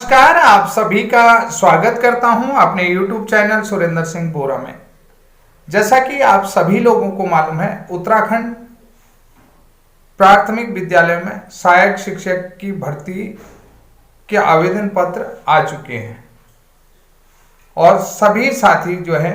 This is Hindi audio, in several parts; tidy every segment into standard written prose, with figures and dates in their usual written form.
नमस्कार, आप सभी का स्वागत करता हूं अपने YouTube चैनल सुरेंद्र सिंह बोरा में। जैसा कि आप सभी लोगों को मालूम है, उत्तराखंड प्राथमिक विद्यालय में सहायक शिक्षक की भर्ती के आवेदन पत्र आ चुके हैं और सभी साथी जो है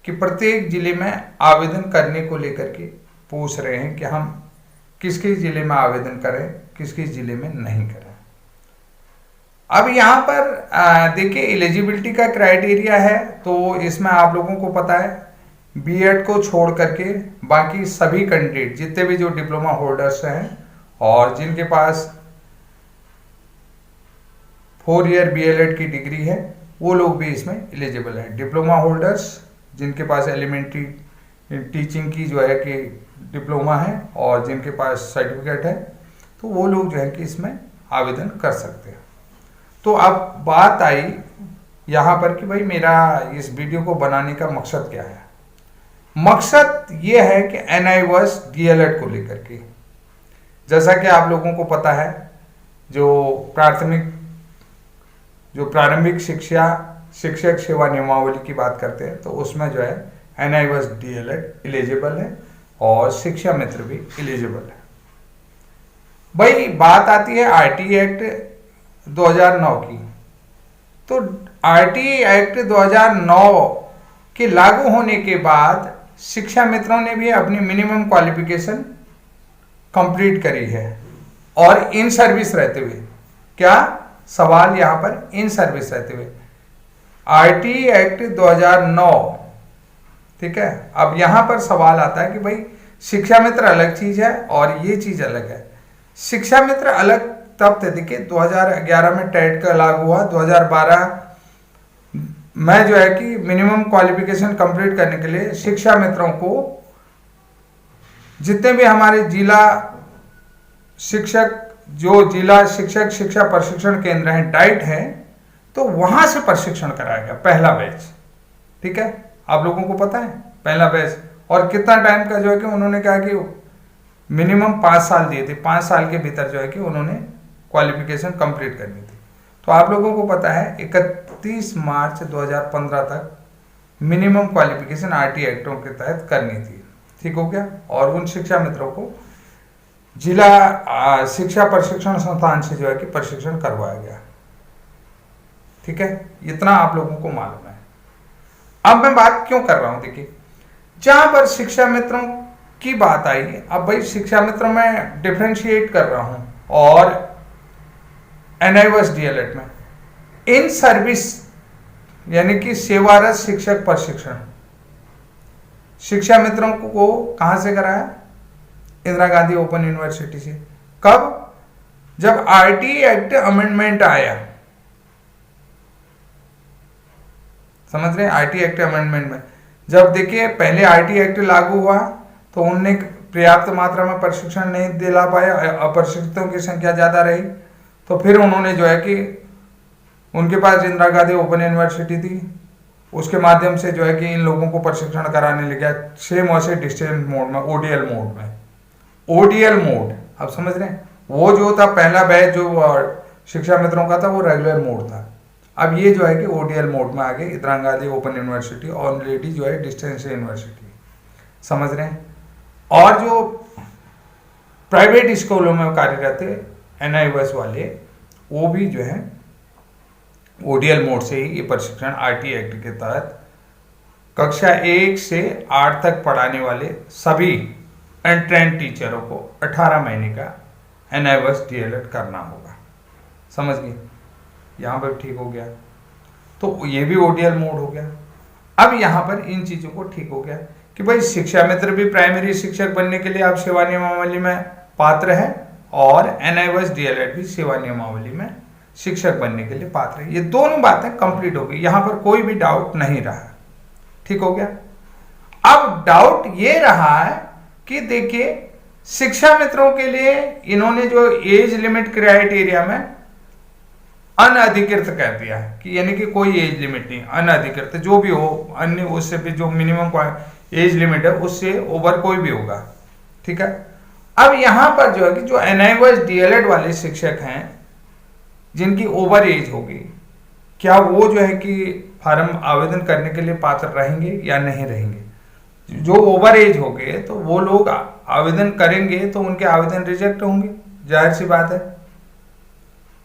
कि प्रत्येक जिले में आवेदन करने को लेकर के पूछ रहे हैं कि हम किस किस जिले में आवेदन करें, किस किस जिले में नहीं करें। अब यहाँ पर देखिए, एलिजिबिलिटी का क्राइटेरिया है, तो इसमें आप लोगों को पता है बीएड को छोड़ करके बाकी सभी कैंडिडेट जितने भी जो डिप्लोमा होल्डर्स हैं और जिनके पास 4 ईयर बीएलएड की डिग्री है वो लोग भी इसमें एलिजिबल हैं। डिप्लोमा होल्डर्स जिनके पास एलिमेंट्री टीचिंग की जो है कि डिप्लोमा है और जिनके पास सर्टिफिकेट है, तो वो लोग जो है कि इसमें आवेदन कर सकते हैं। तो अब बात आई यहाँ पर कि भाई मेरा इस वीडियो को बनाने का मकसद क्या है। मकसद ये है कि NIVAS DLED को लेकर के, जैसा कि आप लोगों को पता है, जो प्रारंभिक शिक्षा शिक्षक सेवा नियमावली की बात करते हैं तो उसमें जो है NIVAS DLED एलिजिबल है और शिक्षा मित्र भी एलिजिबल है। भाई बात आती है RT एक्ट 2009 की, तो RT एक्ट 2009 के लागू होने के बाद शिक्षा मित्रों ने भी अपनी मिनिमम क्वालिफिकेशन कंप्लीट करी है और इन सर्विस रहते हुए, क्या सवाल यहां पर इन सर्विस रहते हुए RT एक्ट 2009, ठीक है। अब यहां पर सवाल आता है कि भाई शिक्षा मित्र अलग चीज है और ये चीज अलग है। शिक्षा मित्र अलग तब थे, देखिए 2011 में टेट का लागू हुआ, 2012 में जो है कि मिनिमम क्वालिफिकेशन कंप्लीट करने के लिए शिक्षा मित्रों को जितने भी हमारे जिला शिक्षक शिक्षा प्रशिक्षण केंद्र हैं, डाइट हैं, तो वहां से प्रशिक्षण कराया गया पहला बैच, ठीक है। आप लोगों को पता है पहला बैच, और कितना टाइम का जो है कि उन्होंने कहा कि मिनिमम 5 साल दिए थे, 5 साल के भीतर जो है कि उन्होंने क्वालिफिकेशन कंप्लीट करनी थी। तो आप लोगों को पता है 31 मार्च 2015 तक मिनिमम क्वालिफिकेशन RT एक्टों के तहत करनी थी, ठीक हो गया। और उन शिक्षा मित्रों को जिला शिक्षा प्रशिक्षण संस्थान से जो है कि प्रशिक्षण करवाया गया, ठीक है। इतना आप लोगों को मालूम है। अब मैं बात क्यों कर रहा हूं, देखिए जहां पर शिक्षा मित्रों की बात आई, अब भाई शिक्षा मित्रों में डिफरेंशिएट कर रहा हूं और NIVAS DLED में इन सर्विस यानी कि सेवारत शिक्षक प्रशिक्षण शिक्षा मित्रों को कहां से कराया? इंदिरा गांधी ओपन यूनिवर्सिटी से। कब? जब RT एक्ट अमेंडमेंट आया, समझ रहे हैं? RT एक्ट अमेंडमेंट में जब देखिए पहले RT एक्ट लागू हुआ तो उनने पर्याप्त मात्रा में प्रशिक्षण नहीं दिला पाया, अप्रशिक्षितों की संख्या ज्यादा रही, तो फिर उन्होंने जो है कि उनके पास इंदिरा गांधी ओपन यूनिवर्सिटी थी, उसके माध्यम से जो है कि इन लोगों को प्रशिक्षण कराने लगे, सेम वैसे डिस्टेंस मोड में, ODL मोड। आप समझ रहे हैं? वो जो था पहला बैच जो शिक्षा मित्रों का था वो रेगुलर मोड था। अब ये जो है कि ODL मोड में आ गए, Indira Gandhi open university already जो है डिस्टेंस यूनिवर्सिटी, समझ रहे हैं। और जो प्राइवेट स्कूलों में कार्यरत NIVAS वाले, वो भी जो है ODL मोड से ही ये प्रशिक्षण RT एक्ट के तहत कक्षा 1 से 8 तक पढ़ाने वाले सभी अनट्रेंड टीचरों को 18 महीने का NIVAS DLED करना होगा, समझ गए? यहाँ पर ठीक हो गया, तो ये भी ODL मोड हो गया। अब यहाँ पर इन चीजों को ठीक हो गया कि भाई शिक्षा मित्र भी प्राइमरी शिक्षक बनने के लिए आप सेवा नियमावली में पात्र है और NIVAS DLED भी सेवा नियमावली में शिक्षक बनने के लिए पात्र है। ये दोनों बातें कंप्लीट हो गई, यहां पर कोई भी डाउट नहीं रहा, ठीक हो गया। अब डाउट ये रहा है कि देखिए शिक्षा मित्रों के लिए इन्होंने जो एज लिमिट क्राइटेरिया में अनअधिकृत कह दिया है कि यानी कि कोई एज लिमिट नहीं, अनअधिकृत जो भी हो, अन्य उससे भी जो मिनिमम एज लिमिट है उससे ओवर कोई भी होगा, ठीक है। अब यहां पर जो है कि जो NIVAS DLED वाले शिक्षक हैं जिनकी ओवर एज होगी, क्या वो जो है कि फार्म आवेदन करने के लिए पात्र रहेंगे या नहीं रहेंगे। जो ओवर एज हो गए तो वो लोग आवेदन करेंगे तो उनके आवेदन रिजेक्ट होंगे, जाहिर सी बात है,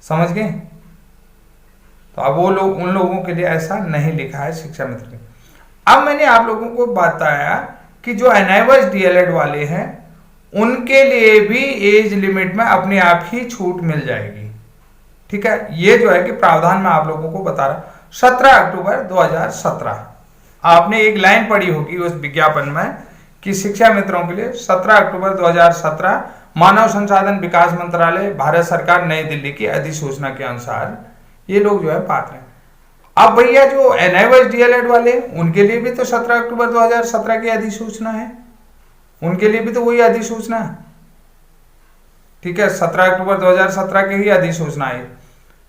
समझ गए। तो अब वो लोग, उन लोगों के लिए ऐसा नहीं लिखा है शिक्षा मित्र में। अब मैंने आप लोगों को बताया कि जो एनआईवॉइस डीएलएड वाले हैं उनके लिए भी एज लिमिट में अपने आप ही छूट मिल जाएगी, ठीक है। ये जो है कि प्रावधान मैं आप लोगों को बता रहा। 17 अक्टूबर 2017 आपने एक लाइन पढ़ी होगी उस विज्ञापन में कि शिक्षा मित्रों के लिए 17 अक्टूबर 2017 मानव संसाधन विकास मंत्रालय भारत सरकार नई दिल्ली की अधिसूचना के अनुसार ये लोग जो है पात्र हैं। अब भैया जो एनआईवॉइस डीएलएड वाले उनके लिए भी तो 17 अक्टूबर 2017 की अधिसूचना है, उनके लिए भी तो वही अधिसूचना है, ठीक है। 17 अक्टूबर 2017 की ही अधिसूचना है।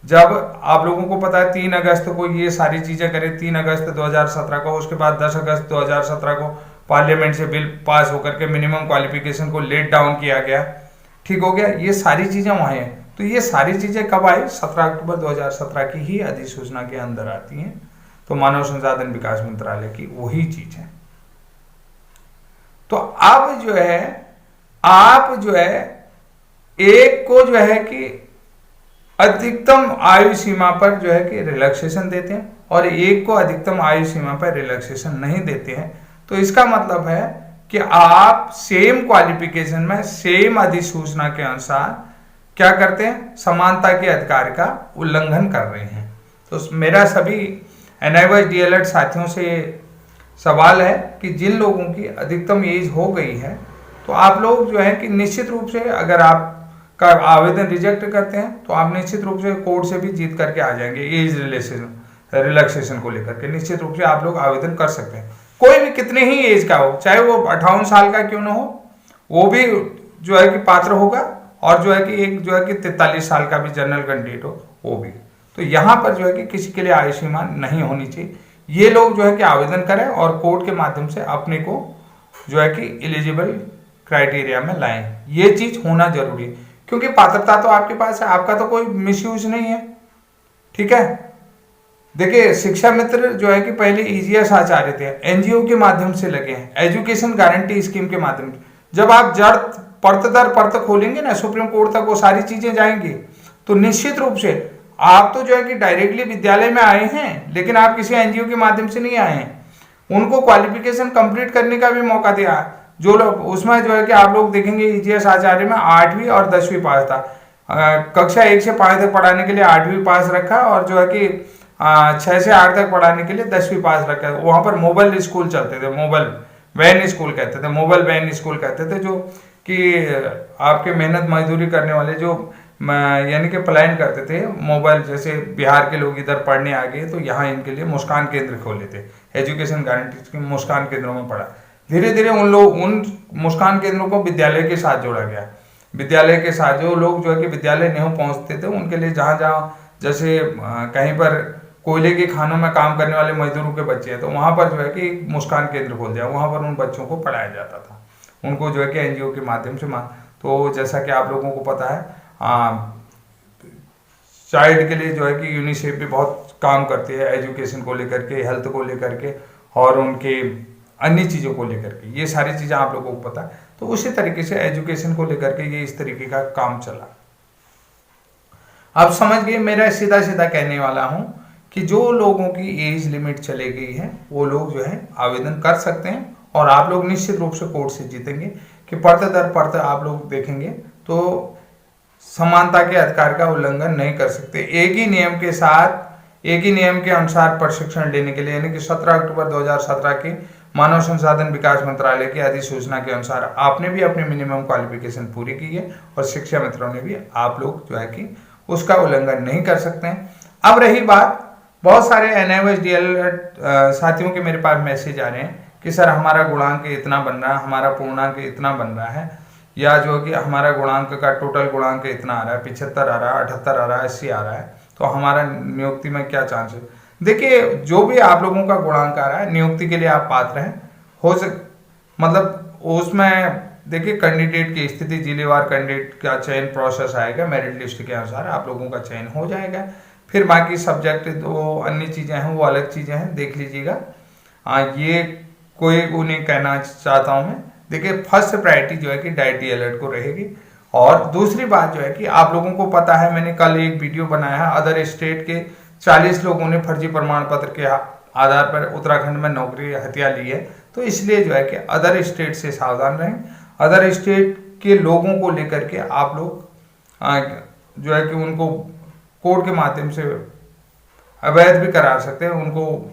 जब आप लोगों को पता है 3 अगस्त को ये सारी चीजें करें, 3 अगस्त 2017 को, उसके बाद 10 अगस्त 2017 को पार्लियामेंट से बिल पास होकर के मिनिमम क्वालिफिकेशन को लेट डाउन किया गया, ठीक हो गया। ये सारी चीजें वहां हैं। तो ये सारी चीजें कब आई? 17 अक्टूबर 2017 की ही अधिसूचना के अंदर आती हैं। तो मानव संसाधन विकास मंत्रालय की वही चीज है। तो अब जो है आप जो है एक को जो है कि अधिकतम आयु सीमा पर जो है कि रिलैक्सेशन देते हैं और एक को अधिकतम आयु सीमा पर रिलैक्सेशन नहीं देते हैं। तो इसका मतलब है कि आप सेम क्वालिफिकेशन में सेम अधिसूचना के अनुसार क्या करते हैं? समानता के अधिकार का उल्लंघन कर रहे हैं। तो मेरा सभी एनआईवॉइस डीएलएड साथियों से सवाल है कि जिन लोगों की अधिकतम एज हो गई है तो आप लोग जो है कि निश्चित रूप से अगर आप का आवेदन रिजेक्ट करते हैं तो आप निश्चित रूप से कोर्ट से भी जीत करके आ जाएंगे। एज रिलैक्सेशन को लेकर के निश्चित रूप से आप लोग आवेदन कर सकते हैं। कोई भी कितने ही एज का हो, चाहे वो 58 साल का क्यों ना हो, वो भी जो है कि पात्र होगा। और जो है कि एक जो है कि 43 साल का भी जनरल कैंडिडेट हो वो भी। तो यहाँ पर जो है कि किसी के लिए आयु सीमा नहीं होनी चाहिए। ये लोग जो है कि आवेदन करें और कोर्ट के माध्यम से अपने को जो है कि एलिजिबल क्राइटेरिया में लाएं। ये चीज होना जरूरी है क्योंकि पात्रता तो आपके पास है, आपका तो कोई मिसयूज नहीं है, ठीक है। देखिए शिक्षा मित्र जो है कि पहले ईजीएस आचार्य थे, एनजीओ के माध्यम से लगे हैं, एजुकेशन गारंटी स्कीम के माध्यम से। जब आप जड़ परत दर परत खोलेंगे ना सुप्रीम कोर्ट तक वो सारी चीजें जाएंगी। तो निश्चित रूप से आप तो जो है कि डायरेक्टली विद्यालय में आए हैं लेकिन आप किसी एनजीओ के माध्यम से नहीं आए हैं। उनको क्वालिफिकेशन कंप्लीट करने का भी मौका दिया। जो लोग उसमें जो है कि आप लोग देखेंगे ईजीएस आचार्य में 8वीं और 10वीं पास था। कक्षा 1 से 5 तक पढ़ाने के लिए 8वीं पास रखा और जो है कि 6 से 8 तक पढ़ाने के लिए 10वीं पास रखा। वहां पर मोबाइल स्कूल चलते थे, मोबाइल वैन स्कूल कहते थे, मोबाइल वैन स्कूल कहते थे, जो कि आपके मेहनत मजदूरी करने वाले जो यानी कि पलायन करते थे मोबाइल, जैसे बिहार के लोग इधर पढ़ने आ गए तो यहाँ इनके लिए मुस्कान केंद्र खोले थे। एजुकेशन गारंटी मुस्कान केंद्रों में पढ़ा। धीरे धीरे उन मुस्कान केंद्रों को विद्यालय के साथ जोड़ा गया। विद्यालय के साथ जो लोग जो है कि विद्यालय नहीं पहुंचते थे उनके लिए जहाँ जहाँ जैसे कहीं पर कोयले के खानों में काम करने वाले मजदूरों के बच्चे हैं तो वहाँ पर जो है कि मुस्कान केंद्र खोल दिया। वहाँ पर उन बच्चों को पढ़ाया जाता था, उनको जो है कि एनजीओ के माध्यम से। तो जैसा कि आप लोगों को पता है चाइल्ड के लिए जो है कि यूनिसेफ भी बहुत काम करती है एजुकेशन को लेकर के, हेल्थ को लेकर के और उनके अन्य चीज़ों को लेकर के। ये सारी चीज़ें आप लोगों को पता है। तो उसी तरीके से एजुकेशन को लेकर के ये इस तरीके का काम चला। अब समझ गए, मेरा सीधा सीधा कहने वाला हूं कि जो लोगों की एज लिमिट चली गई है वो लोग जो है आवेदन कर सकते हैं और आप लोग निश्चित रूप से कोर्ट से जीतेंगे कि परत दर परत आप लोग देखेंगे तो समानता के अधिकार का उल्लंघन नहीं कर सकते। एक ही नियम के साथ, एक ही नियम के अनुसार प्रशिक्षण लेने के लिए, यानी कि 17 अक्टूबर 2017 की मानव संसाधन विकास मंत्रालय की अधिसूचना के अनुसार आपने भी अपनी मिनिमम क्वालिफिकेशन पूरी की है और शिक्षा मित्रों ने भी, आप लोग जो है कि उसका उल्लंघन नहीं कर सकते हैं। अब रही बात, बहुत सारे एनआईवॉइस डीएलएड साथियों के मेरे पास मैसेज आ रहे हैं कि सर हमारा गुणांक इतना बन रहा है, हमारा पूर्णांक इतना बन रहा है, या जो कि हमारा गुणांक का टोटल गुणांक इतना आ रहा है, 75 आ रहा है, 78 आ रहा है, 80 आ रहा है, तो हमारा नियुक्ति में क्या चांस है। देखिए जो भी आप लोगों का गुणांक आ रहा है नियुक्ति के लिए आप पात्र हैं। मतलब उसमें देखिए कैंडिडेट की स्थिति, जिलेवार कैंडिडेट का चयन प्रोसेस आएगा, मेरिट लिस्ट के अनुसार आप लोगों का चयन हो जाएगा। फिर बाकी सब्जेक्ट जो अन्य चीज़ें हैं वो अलग चीज़ें हैं, देख लीजिएगा। ये कोई वो नहीं कहना चाहता हूँ मैं। देखिए फर्स्ट प्रायोरिटी जो है कि डाइट DLED को रहेगी। और दूसरी बात जो है कि आप लोगों को पता है, मैंने कल एक वीडियो बनाया है, अदर स्टेट के 40 लोगों ने फर्जी प्रमाण पत्र के आधार पर उत्तराखंड में नौकरी हत्या ली है। तो इसलिए जो है कि अदर स्टेट से सावधान रहें। अदर स्टेट के लोगों को लेकर के आप लोग जो है कि उनको कोर्ट के माध्यम से अवैध भी करा सकते हैं, उनको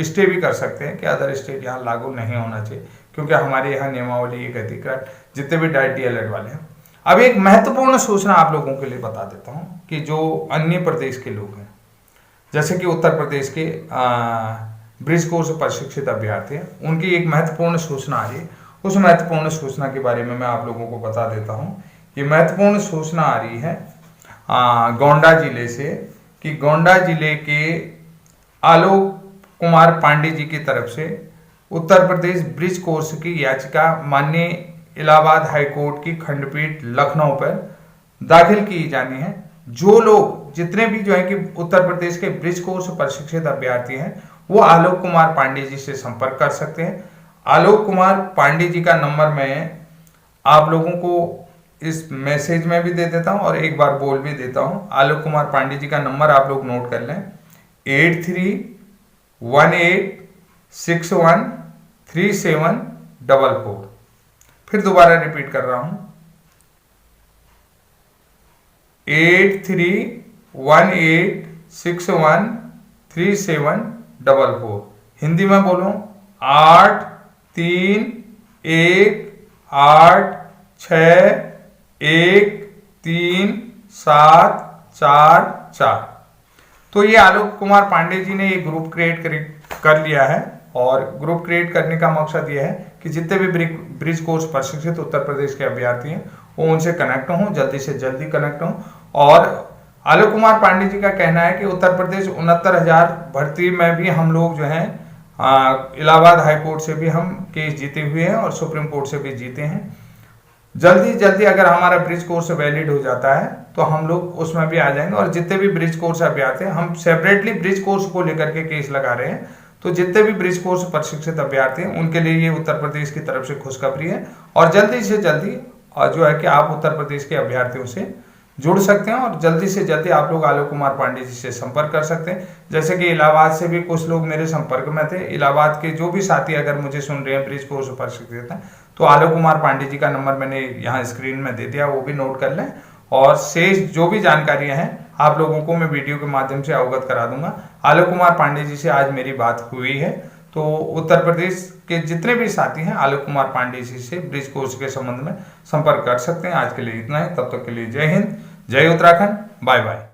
स्टे भी कर सकते हैं कि अदर स्टेट यहाँ लागू नहीं होना चाहिए, क्योंकि हमारे यहाँ नियमावली ये कहती है जितने भी डाइट DLED वाले हैं। अब एक महत्वपूर्ण सूचना आप लोगों के लिए बता देता हूँ कि जो अन्य प्रदेश के लोग हैं, जैसे कि उत्तर प्रदेश के ब्रिज कोर्स प्रशिक्षित अभ्यर्थी हैं, उनकी एक महत्वपूर्ण सूचना आ रही है। उस महत्वपूर्ण सूचना के बारे में मैं आप लोगों को बता देता हूँ। ये महत्वपूर्ण सूचना आ रही है गोंडा जिले से, कि गोंडा जिले के आलोक कुमार पांडे जी की तरफ से उत्तर प्रदेश ब्रिज कोर्स की याचिका माननीय इलाहाबाद हाईकोर्ट की खंडपीठ लखनऊ पर दाखिल की जानी है। जो लोग जितने भी जो है कि उत्तर प्रदेश के ब्रिज कोर्स प्रशिक्षित अभ्यर्थी हैं, वो आलोक कुमार पांडे जी से संपर्क कर सकते हैं। आलोक कुमार पांडे जी का नंबर मैं आप लोगों को इस मैसेज में भी दे देता हूं और एक बार बोल भी देता हूं। आलोक कुमार पांडे जी का नंबर आप लोग नोट कर लें, 8318613744। फिर दोबारा रिपीट कर रहा हूं, 8318613744। हिंदी में बोलूं 8318613744। तो ये आलोक कुमार पांडे जी ने ये ग्रुप क्रिएट कर लिया है, और ग्रुप क्रिएट करने का मकसद ये है कि जितने भी ब्रिज कोर्स प्रशिक्षित उत्तर प्रदेश के अभ्यर्थी हैं वो उनसे कनेक्ट हों, जल्दी से जल्दी कनेक्ट हों। और आलोक कुमार पांडे जी का कहना है कि उत्तर प्रदेश 69,000 भर्ती में भी हम लोग जो हैं इलाहाबाद हाईकोर्ट से भी हम केस जीते हुए हैं और सुप्रीम कोर्ट से भी जीते हैं। जल्दी अगर हमारा ब्रिज कोर्स वैलिड हो जाता है तो हम लोग उसमें भी आ जाएंगे। और जितने भी ब्रिज कोर्स अभ्यर्थी हैं, हम सेपरेटली ब्रिज कोर्स को लेकर के केस लगा रहे हैं, तो जितने भी ब्रिज कोर्स प्रशिक्षित अभ्यर्थी हैं उनके लिए ये उत्तर प्रदेश की तरफ से खुशखबरी है। और जल्दी से जल्दी जो है कि आप उत्तर प्रदेश के अभ्यर्थियों से जुड़ सकते हैं और जल्दी से जल्दी आप लोग आलोक कुमार पांडे जी से संपर्क कर सकते हैं। जैसे कि इलाहाबाद से भी कुछ लोग मेरे संपर्क में थे। इलाहाबाद के जो भी साथी अगर मुझे सुन रहे हैं ब्रिज कोर्स प्रशिक्षित हैं, तो आलोक कुमार पांडे जी का नंबर मैंने यहाँ स्क्रीन में दे दिया, वो भी नोट कर लें। और शेष जो भी जानकारियां हैं आप लोगों को मैं वीडियो के माध्यम से अवगत करा दूंगा। आलोक कुमार पांडे जी से आज मेरी बात हुई है, तो उत्तर प्रदेश के जितने भी साथी हैं आलोक कुमार पांडे जी से ब्रिज कोर्स के संबंध में संपर्क कर सकते हैं। आज के लिए इतना ही, तब तक के लिए जय हिंद, जय उत्तराखंड, बाय बाय।